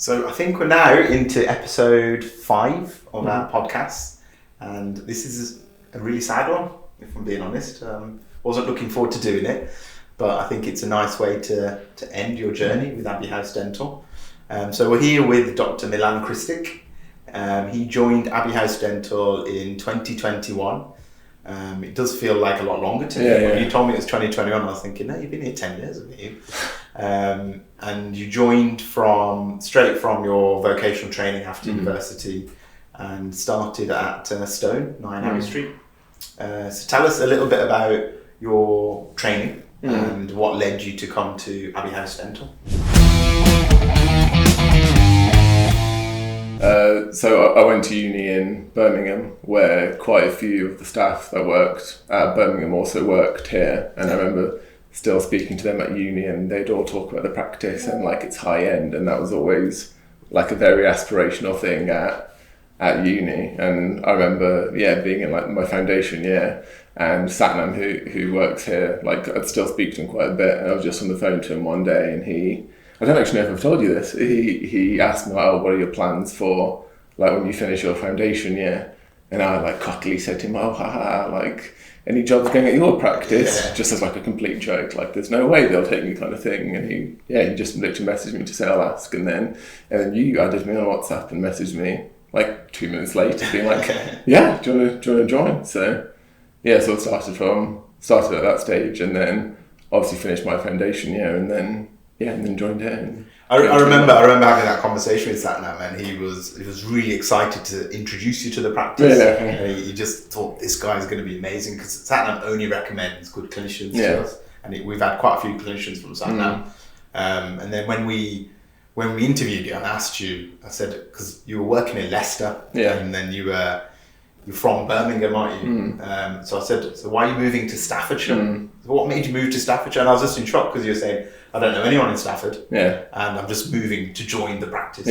So I think we're now into episode 5 of our podcast, and this is a really sad one, if I'm being honest. Wasn't looking forward to doing it, but I think it's a nice way to end your journey with Abbey House Dental. So we're here with Dr. Milan Krstic. He joined Abbey House Dental in 2021. It does feel like a lot longer to me. When you told me it was 2021, I was thinking, no, you've been here 10 years, haven't you? And you joined straight from your vocational training after university and started at Stone, 9 Abbey Street. So tell us a little bit about your training and what led you to come to Abbey House Dental. So I went to uni in Birmingham, where quite a few of the staff that worked at Birmingham also worked here, and I remember still speaking to them at uni, and they'd all talk about the practice and like it's high end, and that was always like a very aspirational thing at uni. And I remember being in like my foundation year, and Satnam who works here, like I'd still speak to him quite a bit, and I was just on the phone to him one day, and I don't actually know if I've told you this. He asked me, like, what are your plans for, like, when you finish your foundation year? And I, like, cockily said to him, like, any jobs going at your practice? Just as, like, a complete joke. Like, there's no way they'll take me kind of thing. And he just literally messaged me to say, I'll ask. And then you added me on WhatsApp and messaged me, like, 2 minutes later, being like, do you want to join? So I started at that stage, and then obviously finished my foundation year, and then joined here. I remember having that conversation with Satnam, and he was really excited to introduce you to the practice. He just thought this guy is going to be amazing, because Satnam only recommends good clinicians to us, and we've had quite a few clinicians from Satnam. And then when we interviewed you and asked you, I said, because you were working in Leicester, and then you're from Birmingham, aren't you? So I said, so why are you moving to Staffordshire? So what made you move to Staffordshire? And I was just in shock, because you were saying, I don't know anyone in Stafford, and I'm just moving to join the practice.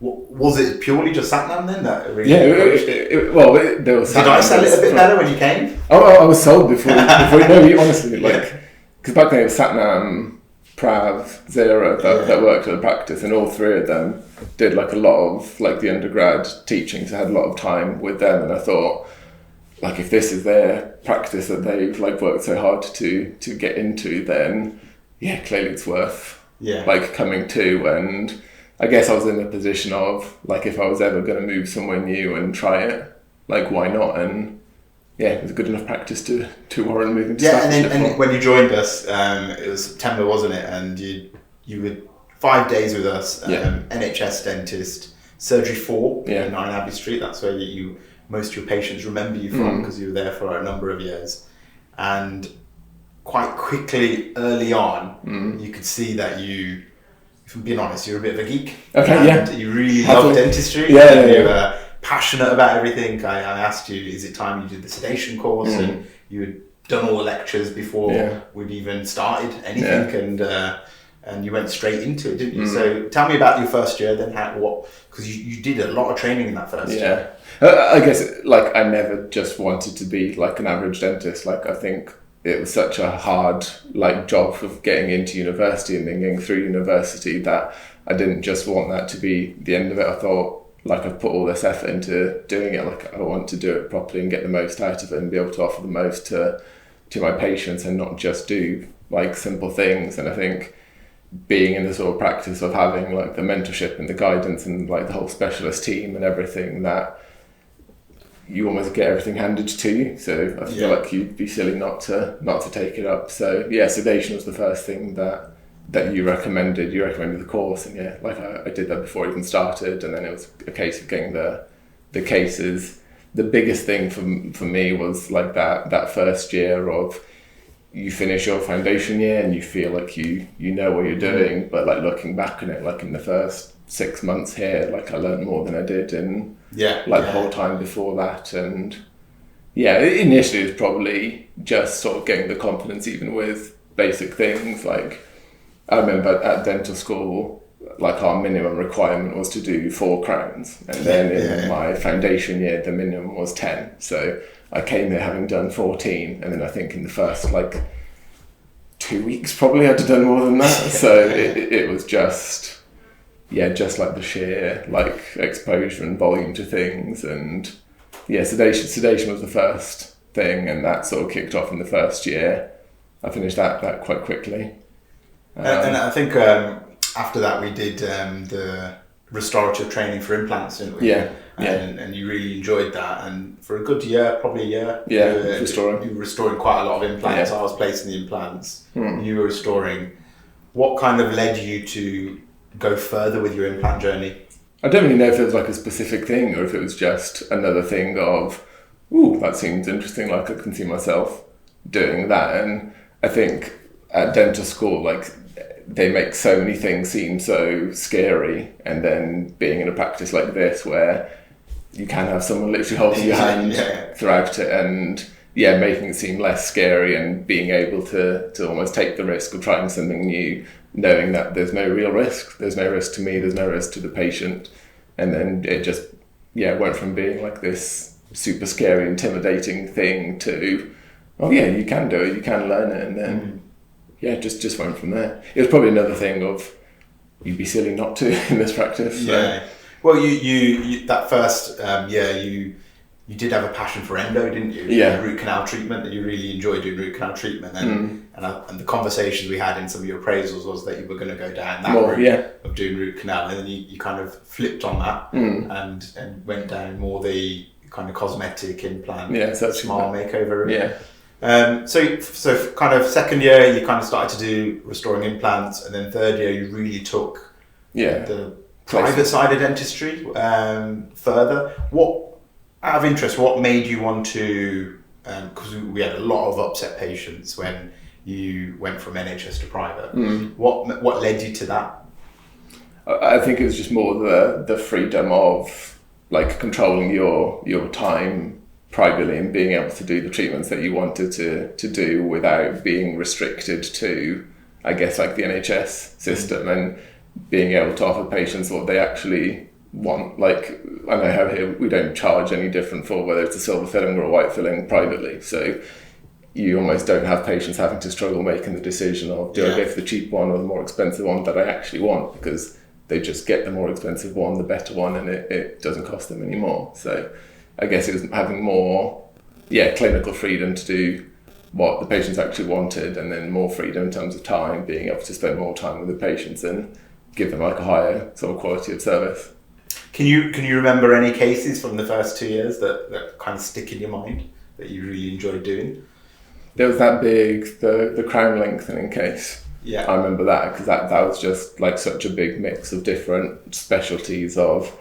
Was it purely just Satnam then that really encouraged it? There was. Did I sell it a bit better when you came? I was sold before. Honestly, because back then it was Satnam, Prav, Zara that worked at the practice, and all three of them did like a lot of like the undergrad teaching, so I had a lot of time with them, and I thought, like, if this is their practice that they've like worked so hard to get into, then clearly it's worth like coming to. And I guess I was in the position of like, if I was ever going to move somewhere new and try it, like, why not? And it was a good enough practice to warrant moving to Staffordshire. And when you joined us, it was September, wasn't it? And you were 5 days with us, NHS dentist, surgery 4 in 9 Abbey Street. That's where most of your patients remember you from, because you were there for a number of years. And quite quickly, early on, you could see that you, if I'm being honest, you're a bit of a geek. You really love dentistry. You were passionate about everything. I asked you, is it time you did the sedation course? And you had done all the lectures before we'd even started anything, and you went straight into it, didn't you? So tell me about your first year, then because you did a lot of training in that first year. I guess, like, I never just wanted to be like an average dentist. Like, I think it was such a hard like job of getting into university and then getting through university that I didn't just want that to be the end of it. I thought, like, I've put all this effort into doing it, like, I want to do it properly and get the most out of it and be able to offer the most to my patients, and not just do like simple things. And I think being in the sort of practice of having like the mentorship and the guidance and like the whole specialist team and everything, that you almost get everything handed to you. So I feel like you'd be silly not to take it up. So sedation was the first thing that you recommended. You recommended the course, and I did that before I even started, and then it was a case of getting the cases. The biggest thing for me was like that first year of, you finish your foundation year and you feel like you know what you're doing, but like looking back on it, like in the first 6 months here, like I learned more than I did in the whole time before that. And initially it was probably just sort of getting the confidence even with basic things. Like, I remember at dental school, like, our minimum requirement was to do 4 crowns, and then in my foundation year the minimum was 10. So I came here having done 14, and then I think in the first like 2 weeks probably I'd have done more than that. So it was just just like the sheer like exposure and volume to things. And sedation was the first thing, and that sort of kicked off in the first year. I finished that quite quickly. And I think after that we did the restorative training for implants, didn't we? And you really enjoyed that, and for a good year, probably a year, you were restoring quite a lot of implants. I was placing the implants, and you were restoring. What kind of led you to go further with your implant journey? I don't really know if it was like a specific thing or if it was just another thing of, ooh, that seems interesting, like I can see myself doing that. And I think at dental school, like they make so many things seem so scary, and then being in a practice like this where you can have someone literally holding your hand throughout it, and making it seem less scary, and being able to almost take the risk of trying something new, knowing that there's no real risk. There's no risk to me, there's no risk to the patient. And then it just went from being like this super scary, intimidating thing to, oh yeah, you can do it, you can learn it. And then just went from there. It was probably another thing of, you'd be silly not to in this practice. So. Well, you that first year you did have a passion for endo, didn't you? Root canal treatment, that you really enjoyed doing root canal treatment, and the conversations we had in some of your appraisals was that you were going to go down that route of doing root canal, and then you kind of flipped on that and went down more the kind of cosmetic implant, smile makeover route. So kind of second year you kind of started to do restoring implants, and then third year you really took the private side of dentistry further. Out of interest, what made you want to, because we had a lot of upset patients when you went from NHS to private, what led you to that? I think it was just more the freedom of like controlling your time privately and being able to do the treatments that you wanted to do without being restricted to, I guess, like the NHS system, and being able to offer patients what they actually want. Like, I know how here we don't charge any different for whether it's a silver filling or a white filling privately, so you almost don't have patients having to struggle making the decision of, do I go for the cheap one or the more expensive one that I actually want, because they just get the more expensive one, the better one, and it doesn't cost them any more. So I guess it was having more clinical freedom to do what the patients actually wanted, and then more freedom in terms of time, being able to spend more time with the patients and give them like a higher sort of quality of service. Can you remember any cases from the first 2 years that kind of stick in your mind that you really enjoyed doing? There was that big, the crown lengthening case. Yeah. I remember that because that was just like such a big mix of different specialties of,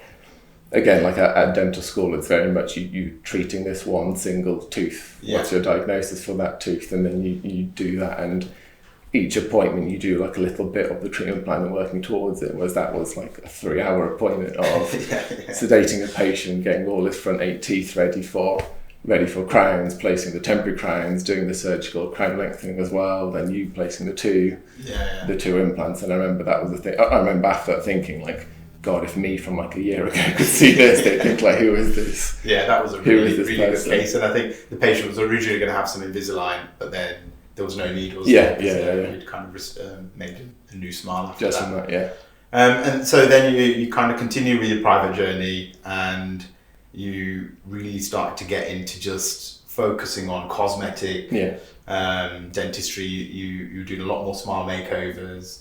again, like at dental school, it's very much you treating this one single tooth. Yeah. What's your diagnosis for that tooth? And then you do that, and each appointment you do like a little bit of the treatment plan and working towards it, whereas that was like a 3-hour appointment of sedating a patient, getting all his front 8 teeth ready for crowns, placing the temporary crowns, doing the surgical crown lengthening as well, then you placing the two implants. And I remember that was the thing. I remember after that thinking like, God, if me from like a year ago could see this, they'd think like, who is this? Yeah, that was a really good case. And I think the patient was originally going to have some Invisalign, but then there was no needles. You'd kind of made a new smile after just that. And so then you kind of continue with your private journey, and you really started to get into just focusing on cosmetic dentistry. You were doing a lot more smile makeovers.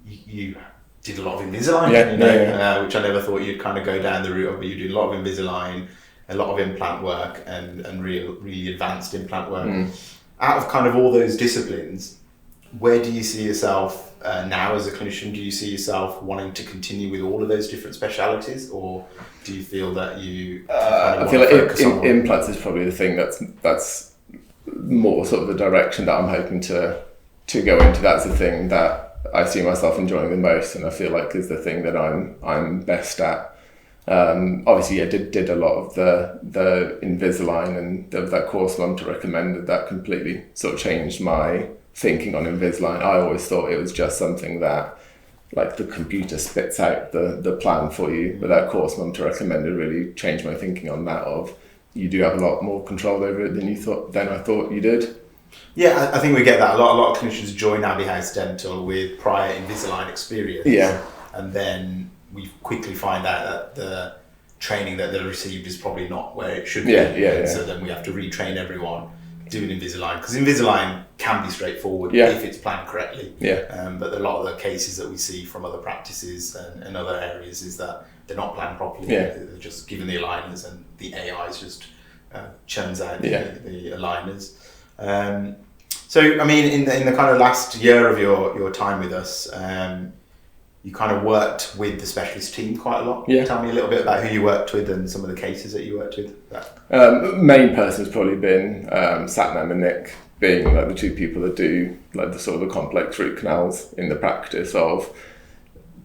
You did a lot of Invisalign, which I never thought you'd kind of go down the route of. You did a lot of Invisalign, a lot of implant work, and really advanced implant work. Out of kind of all those disciplines, where do you see yourself now as a clinician? Do you see yourself wanting to continue with all of those different specialities, or do you feel that you I feel like implants is probably the thing that's more sort of the direction that I'm hoping to go into. That's the thing that I see myself enjoying the most, and I feel like is the thing that I'm best at. Obviously, I did a lot of the Invisalign, and that course Mum recommended that completely sort of changed my thinking on Invisalign. I always thought it was just something that like the computer spits out the plan for you, but that course Mum recommended really changed my thinking on that of you do have a lot more control over it than I thought you did. Yeah, I think we get that. A lot of clinicians join Abbey House Dental with prior Invisalign experience. Yeah. and then we quickly find out that the training that they received is probably not where it should be. So then we have to retrain everyone, do an Invisalign, because Invisalign can be straightforward if it's planned correctly. But a lot of the cases that we see from other practices and other areas is that they're not planned properly. They're just given the aligners, and the AI just churns out the aligners. So I mean, in the kind of last year of your time with us, you kind of worked with the specialist team quite a lot. Tell me a little bit about who you worked with and some of the cases that you worked with. Main person has probably been Satnam and Nick, being like the two people that do like the sort of the complex root canals in the practice of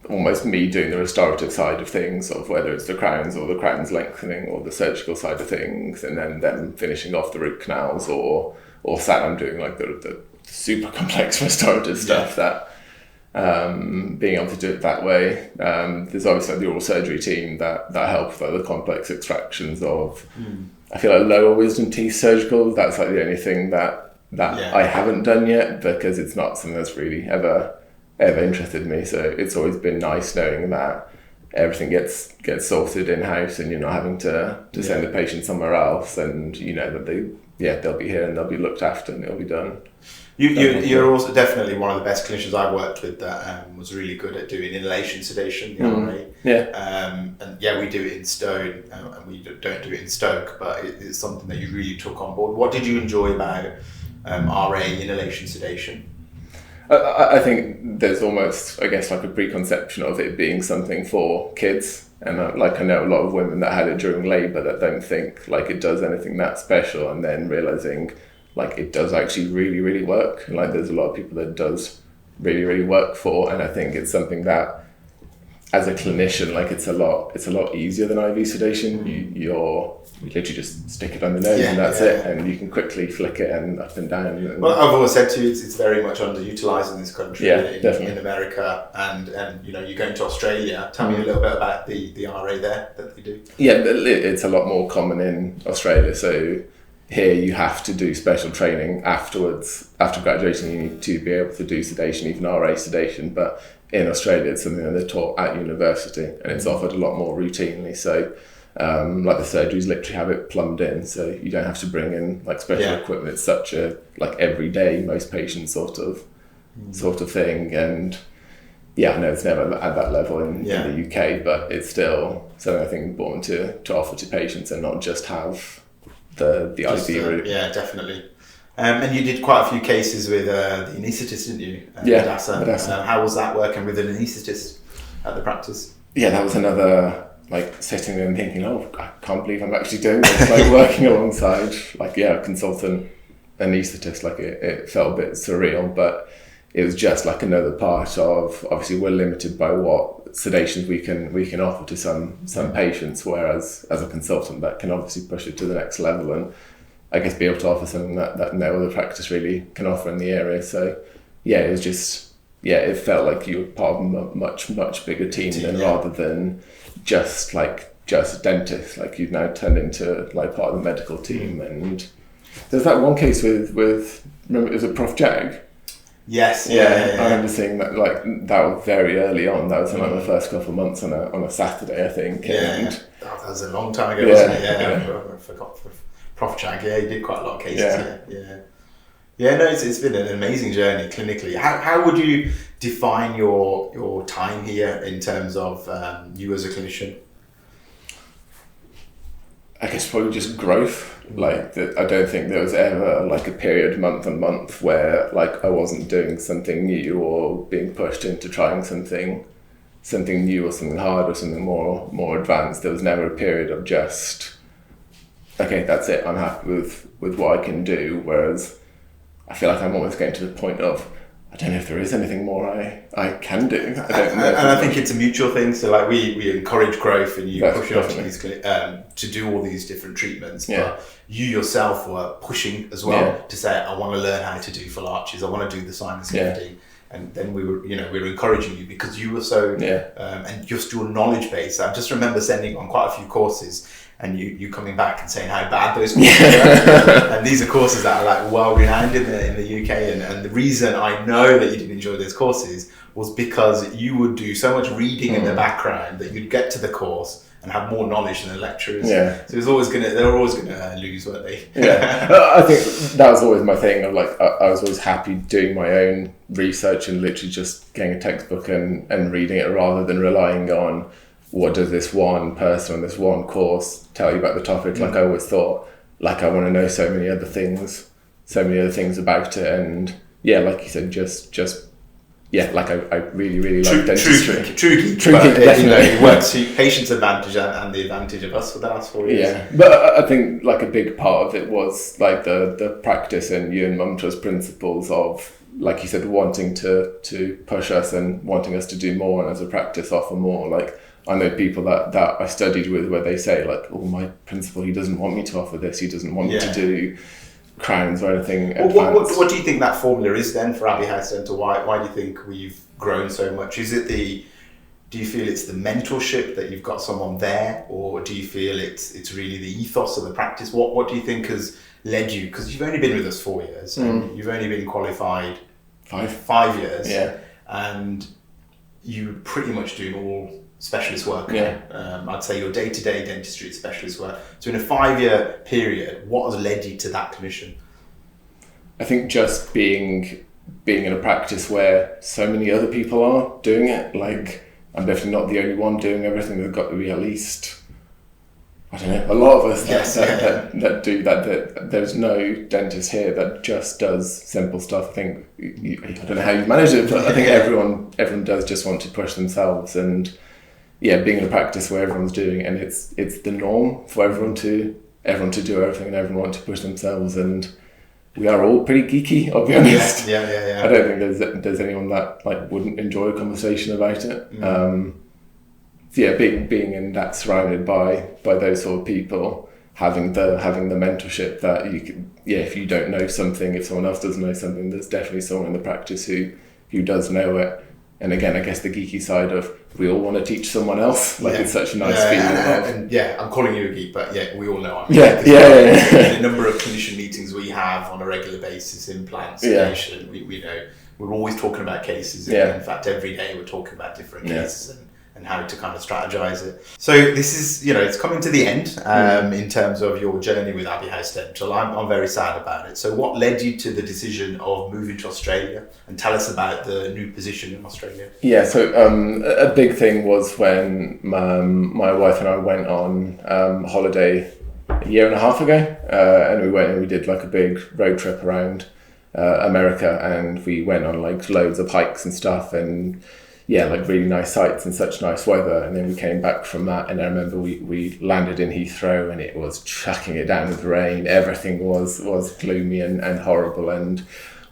almost me doing the restorative side of things, of whether it's the crowns or the crowns lengthening or the surgical side of things, and then them finishing off the root canals, or Satnam doing like the super complex restorative stuff that being able to do it that way. There's obviously the oral surgery team that help with like the complex extractions of I feel like lower wisdom teeth surgical. That's like the only thing that I haven't done yet, because it's not something that's really ever interested me. So it's always been nice knowing that everything gets sorted in-house, and you're not having to send the patient somewhere else, and you know that they'll be here and they'll be looked after and it'll be done. You're also definitely one of the best clinicians I've worked with that was really good at doing inhalation sedation, the RA. And we do it in Stone, and we don't do it in Stoke, but it's something that you really took on board. What did you enjoy about RA inhalation sedation? I think there's almost, I guess, like a preconception of it being something for kids. And I know a lot of women that had it during labour that don't think like it does anything that special, and then realising like it does actually really, really work. And like there's a lot of people that it does really, really work for. And I think it's something that as a clinician, like it's a lot easier than IV sedation. You literally just stick it on the nose and that's it, and you can quickly flick it and up and down. Well, I've always said to you, it's very much underutilised in this country, definitely. In America, and you know, you're going to Australia. Tell me a little bit about the RA there that they do. Yeah, it's a lot more common in Australia. So here you have to do special training afterwards. After graduation, you need to be able to do sedation, even RA sedation. But in Australia, it's something that they're taught at university, and it's offered a lot more routinely. So like the surgeries literally have it plumbed in, so you don't have to bring in like special equipment. It's such a like everyday, most patients sort of thing. And I know it's never at that level in the UK, but it's still something I think important to offer to patients, and not just have the IV route. Yeah, definitely. And you did quite a few cases with the anaesthetist, didn't you? Medasa. How was that working with an anaesthetist at the practice? Yeah, that was another like sitting there and thinking, oh, I can't believe I'm actually doing this. Like working alongside like a consultant anaesthetist. Like it felt a bit surreal, but it was just like another part of, obviously we're limited by what sedations we can offer to some patients, whereas as a consultant that can obviously push it to the next level, and I guess be able to offer something that no other practice really can offer in the area. So it was just it felt like you were part of a much bigger team than rather than just a dentist. Like you've now turned into like part of the medical team. And there's that one case with remember it was a Prof Jag. Yes. I remember seeing that that was very early on. That was in the first couple of months on a Saturday, I think. That was a long time ago, wasn't it? I forgot. Prof Jag, he did quite a lot of cases. No, it's been an amazing journey clinically. How would you define your time here in terms of you as a clinician? I guess probably just growth. Like I don't think there was ever like a period month on month where like I wasn't doing something new or being pushed into trying something new or something hard or something more advanced. There was never a period of just, okay, that's it, I'm happy with what I can do. Whereas I feel like I'm almost getting to the point of, I don't know if there is anything more I can do. I don't know. And I think it's a mutual thing. So like we encourage growth, and you push it onto these to do all these different treatments. But you yourself were pushing as well to say, I want to learn how to do full arches. I want to do the sinus lifting. and then we were encouraging you because you were so, and just your knowledge base. I just remember sending on quite a few courses, and you coming back and saying how bad those courses were. And these are courses that are like well renowned in the UK. And the reason I know that you didn't enjoy those courses was because you would do so much reading in the background that you'd get to the course and have more knowledge than the lecturers. Yeah. So they were always gonna lose, weren't they? Yeah. I think that was always my thing. Of like, I was always happy doing my own research and literally just getting a textbook and reading it rather than relying on what does this one person on this one course tell you about the topic. Like, I always thought, like, I want to know so many other things about it. And yeah, like you said, just like I really like dentistry. True geek, definitely. It works to patient's advantage and the advantage of us for the last 4 years. Yeah, but I think like a big part of it was like the practice and you and Mumtra's principles of, like you said, wanting to push us and wanting us to do more, and as a practice offer more. Like, I know people that I studied with where they say like, oh, my principal, he doesn't want me to offer this, he doesn't want me to do crowns or anything advanced. What do you think that formula is then for Abbey House Dental? Why do you think we've grown so much? Is it do you feel it's the mentorship that you've got someone there, or do you feel it's really the ethos of the practice? What do you think has led you? Because you've only been with us 4 years, and you've only been qualified 5 years, and you're pretty much doing all specialist work. I'd say your day-to-day dentistry is specialist work. So in a 5-year period, what has led you to that commission? I think just being in a practice where so many other people are doing it. Like, I'm definitely not the only one doing everything. There's got to be at least, I don't know, a lot of us that do that. There's no dentist here that just does simple stuff. I think I don't know how you manage it, but I think everyone does just want to push themselves. And being in a practice where everyone's doing it, and it's the norm for everyone to do everything and everyone want to push themselves, and we are all pretty geeky, I'll be honest. Yeah. I don't think there's anyone that like wouldn't enjoy a conversation about it. Being in that, surrounded by those sort of people, having the mentorship that you can, if you don't know something, if someone else doesn't know something, there's definitely someone in the practice who does know it. And again, I guess the geeky side of, we all want to teach someone else. Like, it's such a nice feeling. I'm calling you a geek, but we all know. The number of clinician meetings we have on a regular basis, implants, sedation, we know we're always talking about cases. In fact, every day we're talking about different cases and how to kind of strategize it. So this is, it's coming to the end in terms of your journey with Abbey House Dental. I'm very sad about it. So what led you to the decision of moving to Australia? And tell us about the new position in Australia. Yeah, so a big thing was when my wife and I went on holiday a year and a half ago, and we went and we did like a big road trip around America, and we went on like loads of hikes and stuff, and like really nice sights and such nice weather. And then we came back from that, and I remember we landed in Heathrow, and it was chucking it down with rain. Everything was gloomy and horrible, and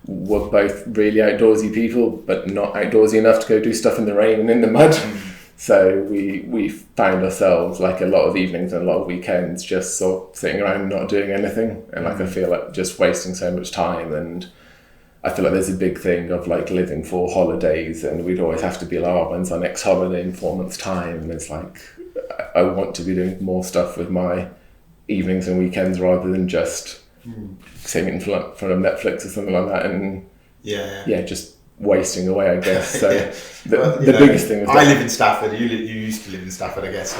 we're both really outdoorsy people, but not outdoorsy enough to go do stuff in the rain and in the mud. So we found ourselves like a lot of evenings and a lot of weekends just sort of sitting around not doing anything, and like I feel like just wasting so much time. And I feel like there's a big thing of like living for holidays, and we'd always have to be like, when's our next holiday in 4 months' time? And it's like, I want to be doing more stuff with my evenings and weekends rather than just sitting in front of Netflix or something like that, and just wasting away, I guess. So the biggest thing was I live in Stafford. You used to live in Stafford, I guess.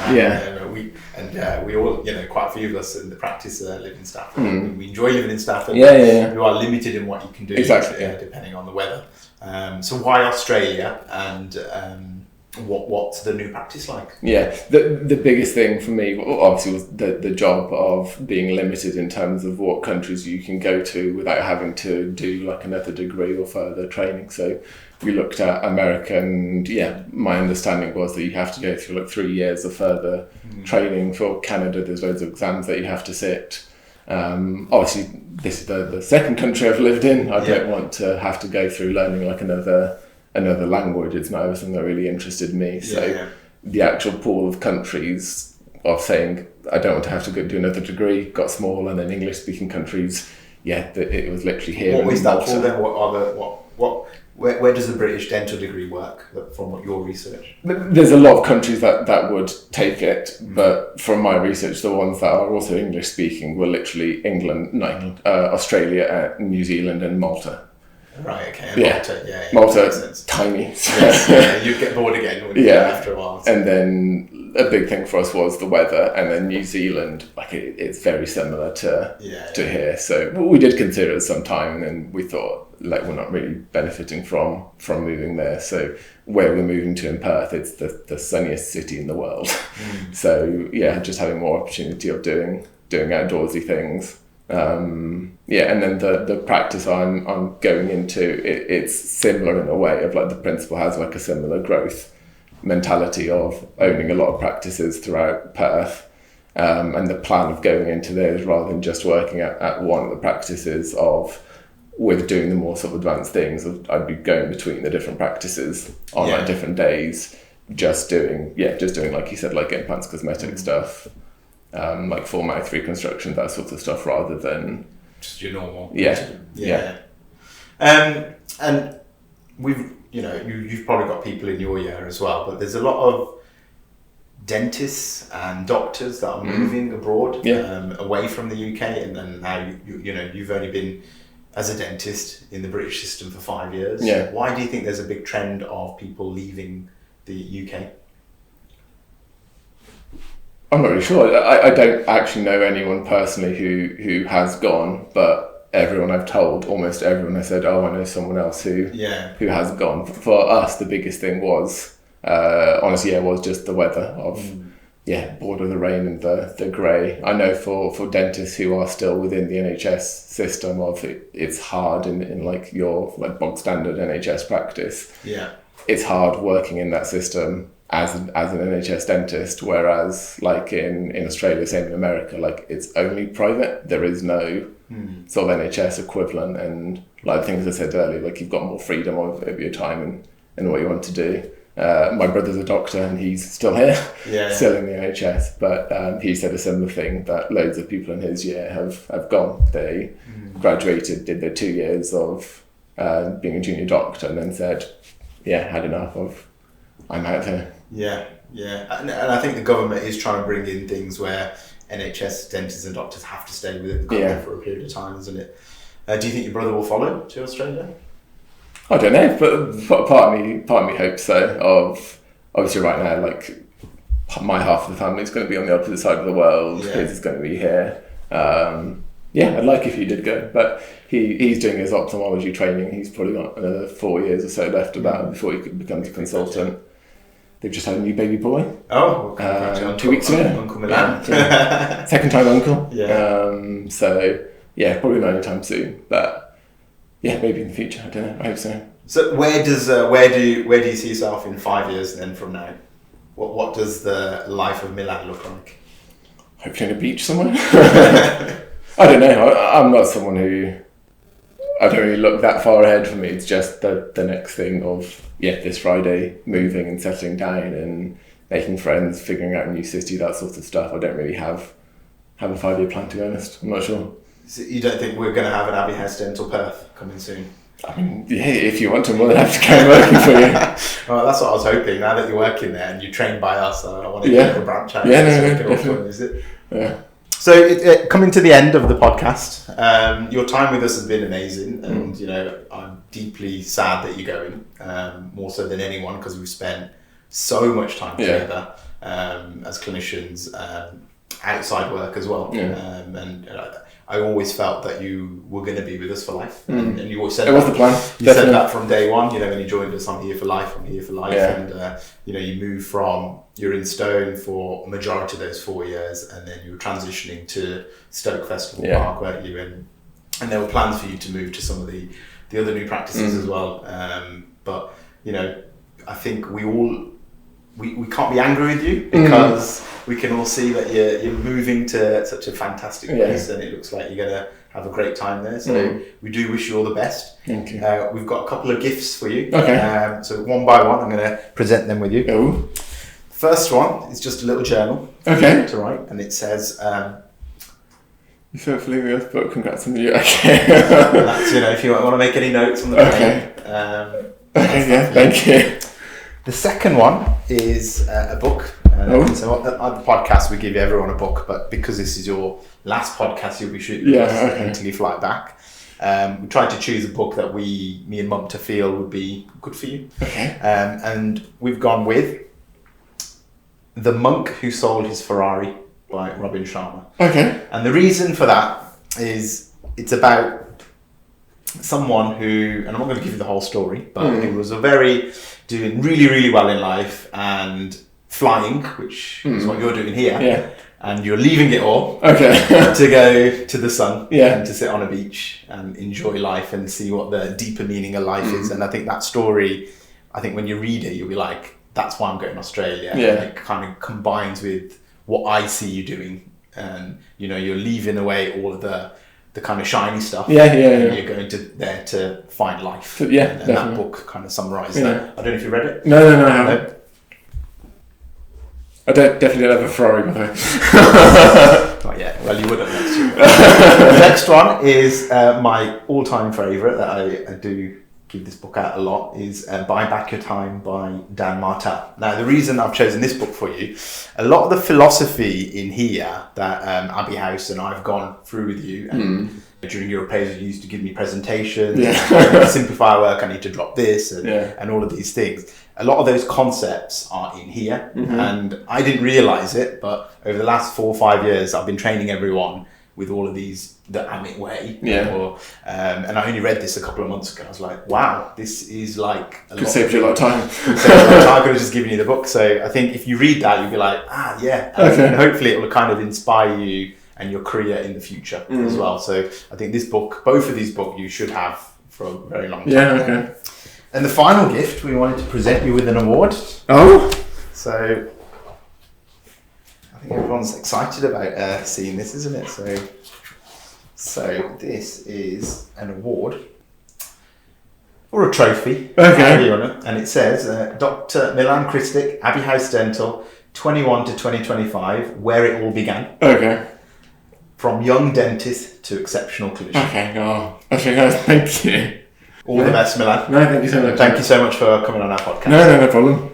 We all, quite a few of us in the practice live in Stafford. We enjoy living in Stafford. You are limited in what you can do, depending on the weather. So why Australia, and what's the new practice like? The biggest thing for me obviously was the job of being limited in terms of what countries you can go to without having to do like another degree or further training. So we looked at America, and my understanding was that you have to go through like 3 years of further training. For Canada, there's loads of exams that you have to sit. Obviously this is the second country I've lived in. I don't want to have to go through learning like another language. It's not something that really interested me. So the actual pool of countries of saying I don't want to have to go do another degree got small, and then English speaking countries, it was literally here. What was that pool then? What Where does the British dental degree work from what your research? There's a lot of countries that would take it, but from my research, the ones that are also English speaking were literally Australia, New Zealand, and Malta. Right. Okay. And Malta's tiny. Yes, you'd get bored again wouldn't you, after a while. So. And then a big thing for us was the weather, and then New Zealand, like it's very similar to here. So we did consider it some time, and then we thought, like, we're not really benefiting from moving there. So where we're moving to in Perth, it's the sunniest city in the world. So just having more opportunity of doing outdoorsy things. And then the practice I'm going into, it's similar in a way of like the principal has like a similar growth mentality of owning a lot of practices throughout Perth. And the plan of going into there is rather than just working at one of the practices with doing the more sort of advanced things, I'd be going between the different practices on like different days, just doing like you said, like implants, cosmetic stuff, like full mouth reconstruction, that sort of stuff, rather than just your normal. And we've you've probably got people in your year as well, but there's a lot of dentists and doctors that are moving abroad, away from the UK, and then now you've only been as a dentist in the British system for 5 years. Why do you think there's a big trend of people leaving the UK? I'm not really sure. I don't actually know anyone personally who has gone, but everyone I've told, almost everyone, I said, I know someone else who has gone. For us, the biggest thing was, honestly, was just the weather of, bored of the rain and the grey. I know for dentists who are still within the NHS system of it's hard in like your like bog standard NHS practice. It's hard working in that system as an NHS dentist, whereas like in Australia, same in America, like it's only private. There is no sort of NHS equivalent, and like the things I said earlier, like you've got more freedom over your time and what you want to do. My brother's a doctor and he's still here, still in the NHS, but he said a similar thing, that loads of people in his year have gone. They graduated, did their 2 years of being a junior doctor, and then said, had enough of, I'm out here. And I think the government is trying to bring in things where NHS dentists and doctors have to stay within the country for a period of time, isn't it? Do you think your brother will follow to Australia? I don't know, but part of me hopes so. Obviously right now, like my half of the family is going to be on the opposite side of the world. His is going to be here. I'd like if he did go, but he's doing his ophthalmology training. He's probably got another 4 years or so left before he could become a consultant. They've just had a new baby boy. 2 weeks ago. Uncle Milan. Second time uncle. Probably not anytime soon, but maybe in the future. I don't know. I hope so. So where do you see yourself in 5 years then from now? What does the life of Milan look like? Hopefully on a beach somewhere. I don't know. I'm not someone who, I don't really look that far ahead for me. It's just the next thing of this Friday, moving and settling down and making friends, figuring out a new city, that sort of stuff. I don't really have a 5-year plan, to be honest. I'm not sure. So you don't think we're going to have an Abbey House Dental Perth coming soon? I mean, if you want to, more than have to carry working for you. Well, that's what I was hoping. Now that you're working there and you're trained by us, I want to get a branch out. Definitely. So coming to the end of the podcast, your time with us has been amazing, and I'm deeply sad that you're going, more so than anyone, because we've spent so much time together as clinicians, outside work as well, and I always felt that you were going to be with us for life, and you always said it was the plan. You said that from day one. When you joined us, I'm here for life, and you moved from, you're in Stone for a majority of those 4 years, and then you were transitioning to Stoke Festival Park, weren't you? And there were plans for you to move to some of the other new practices as well. But I think we can't be angry with you, because we can all see that you're moving to such a fantastic place, and it looks like you're going to have a great time there. So we do wish you all the best. Thank you. We've got a couple of gifts for you. Okay. So one by one, I'm going to present them with you. Oh. First one is just a little journal. Okay. To write, and it says. You're so familiar with, but congrats on you. Okay. That's if you want to make any notes on the plane. Okay, yeah, thank you. The second one is a book. So on the podcast, we give everyone a book, but because this is your last podcast, you'll be shooting until you fly back. We tried to choose a book that me and Mum to feel would be good for you. Okay. And we've gone with The Monk Who Sold His Ferrari by Robin Sharma. Okay. And the reason for that is it's about someone who, and I'm not going to give you the whole story, but who was doing really, really well in life and flying, which is what you're doing here. Yeah. And you're leaving it all to go to the sun and to sit on a beach and enjoy life and see what the deeper meaning of life is. And I think that story, when you read it, you'll be like, that's why I'm going to Australia. Yeah. And it kind of combines with what I see you doing. And, you're leaving away all of the kind of shiny stuff. Yeah. And you're going there to find life. And that book kind of summarised that. I don't know if you read it. No, I haven't. I definitely don't have a Ferrari, by the way. Not yet. Well, you would have next year. The next one is my all-time favourite that I do give this book out a lot is Buy Back Your Time by Dan Martell. Now, the reason I've chosen this book for you, a lot of the philosophy in here that Abbey House and I've gone through with you, and during your appraisal you used to give me presentations, simplify work, I need to drop this, and all of these things. A lot of those concepts are in here, and I didn't realise it, but over the last 4 or 5 years I've been training everyone with all of these the Amit way. And I only read this a couple of months ago. I was like, wow, this is like Could save you a lot of time. I could have just given you the book. So I think if you read that, you'll be like, and hopefully it will kind of inspire you and your career in the future as well. So I think this book, both of these books, you should have for a very long time. And the final gift, we wanted to present you with an award. So I think everyone's excited about seeing this, isn't it? So this is an award or a trophy, and it says Dr. Milan Krstic, Abbey House Dental, 21 to 2025, where it all began. From young dentist to exceptional clinician. Thank you. All the best, Milan. No, thank you so much. Thank you so much for coming on our podcast. No problem.